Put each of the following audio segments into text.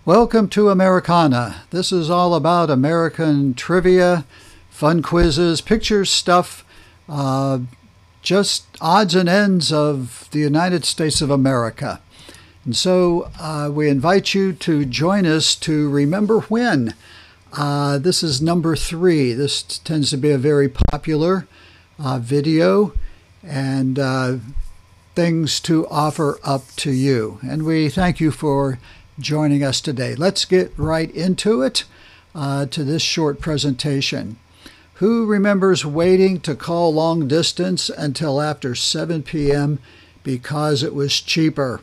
Welcome to Americana. This is all about American trivia, fun quizzes, pictures, stuff, just odds and ends of the United States of America. And so we invite you to join us to remember when. This is number 3. This tends to be a very popular video and things to offer up to you. And we thank you for joining us today. Let's get right into it, to this short presentation. Who remembers waiting to call long distance until after 7 p.m. because it was cheaper?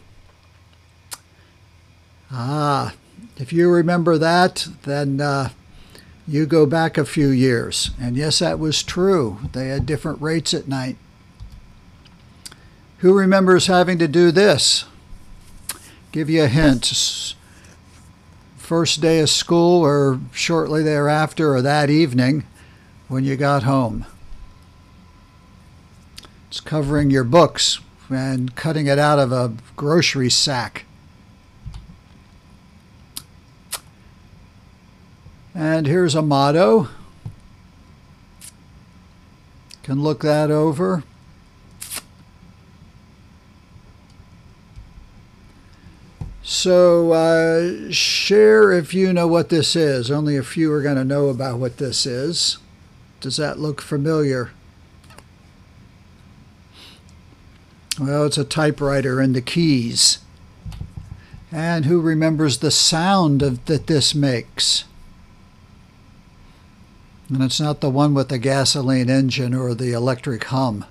If you remember that, then you go back a few years. And yes, that was true. They had different rates at night. Who remembers having to do this? Give you a hint. First day of school or shortly thereafter or that evening when you got home. It's covering your books and cutting it out of a grocery sack. And here's a motto. Can look that over. So share if you know what this is. Only a few are going to know about what this is. Does that look familiar? Well, it's a typewriter and the keys. And who remembers the sound that this makes? And it's not the one with the gasoline engine or the electric hum.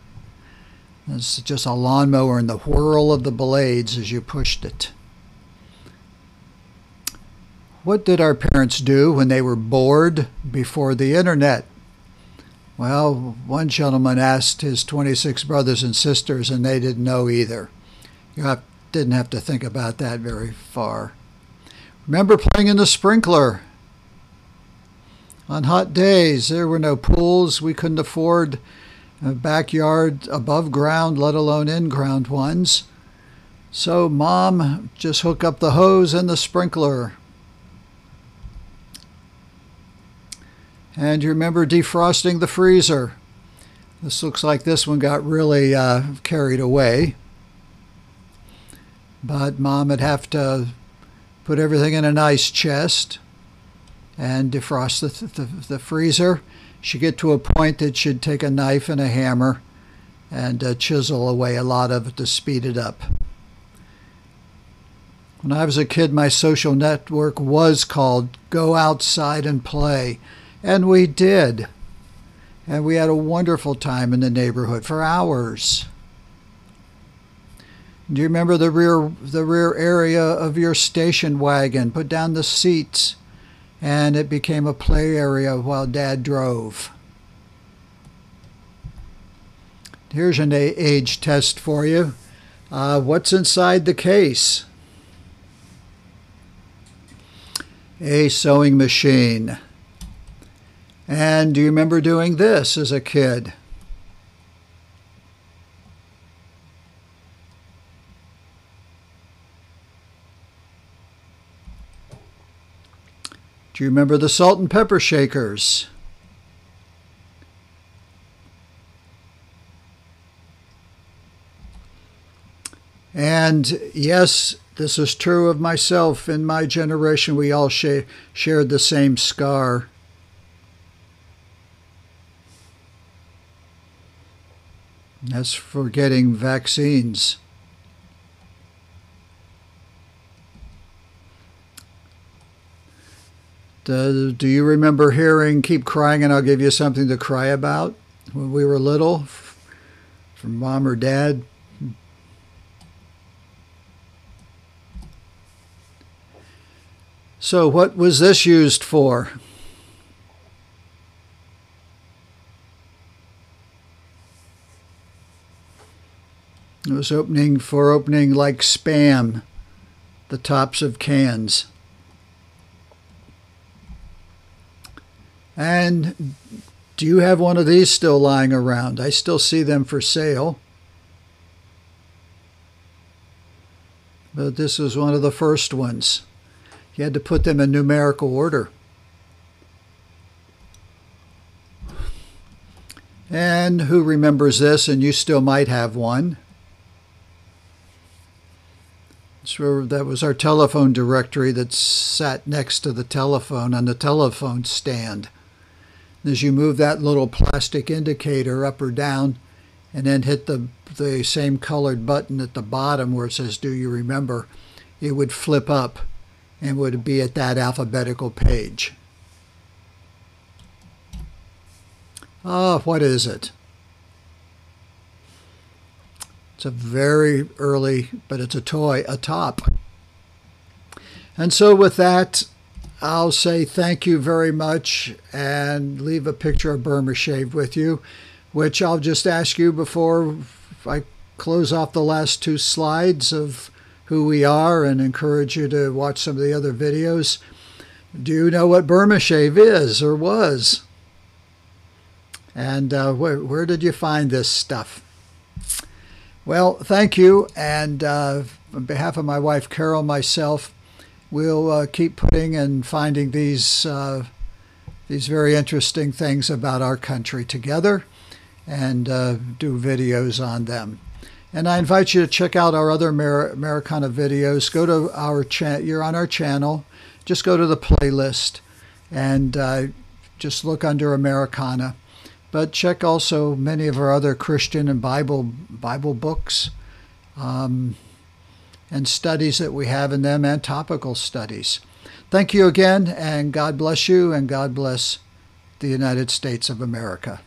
It's just a lawnmower and the whirl of the blades as you pushed it. What did our parents do when they were bored before the internet? Well, one gentleman asked his 26 brothers and sisters, and they didn't know either. You didn't have to think about that very far. Remember playing in the sprinkler? On hot days, there were no pools. We couldn't afford a backyard above ground, let alone in-ground ones. So Mom just hooked up the hose and the sprinkler. And you remember defrosting the freezer. This looks like this one got really carried away. But Mom would have to put everything in an ice chest and defrost the freezer. She'd get to a point that she'd take a knife and a hammer and chisel away a lot of it to speed it up. When I was a kid, my social network was called Go Outside and Play. And we did. And we had a wonderful time in the neighborhood for hours. Do you remember the rear area of your station wagon? Put down the seats, and it became a play area while Dad drove. Here's an age test for you. What's inside the case? A sewing machine. And do you remember doing this as a kid? Do you remember the salt and pepper shakers? And yes, this is true of myself. In my generation, we all shared the same scar. That's for getting vaccines. Do you remember hearing "keep crying and I'll give you something to cry about" when we were little from Mom or Dad? So what was this used for? It was for opening like Spam, the tops of cans. And do you have one of these still lying around? I still see them for sale. But this was one of the first ones. You had to put them in numerical order. And who remembers this? And you still might have one. So that was our telephone directory that sat next to the telephone on the telephone stand. As you move that little plastic indicator up or down and then hit the same colored button at the bottom where it says, "Do you remember?" it would flip up and would be at that alphabetical page. What is it? It's a very early, but it's a toy, a top. And so with that, I'll say thank you very much and leave a picture of Burma Shave with you, which I'll just ask you before I close off the last two slides of who we are and encourage you to watch some of the other videos. Do you know what Burma Shave is or was? And where did you find this stuff? Well, thank you. And on behalf of my wife, Carol, myself, we'll keep putting and finding these very interesting things about our country together and do videos on them. And I invite you to check out our other Americana videos. Go to our channel. You're on our channel. Just go to the playlist and just look under Americana. But check also many of our other Christian and Bible books and studies that we have in them and topical studies. Thank you again, and God bless you, and God bless the United States of America.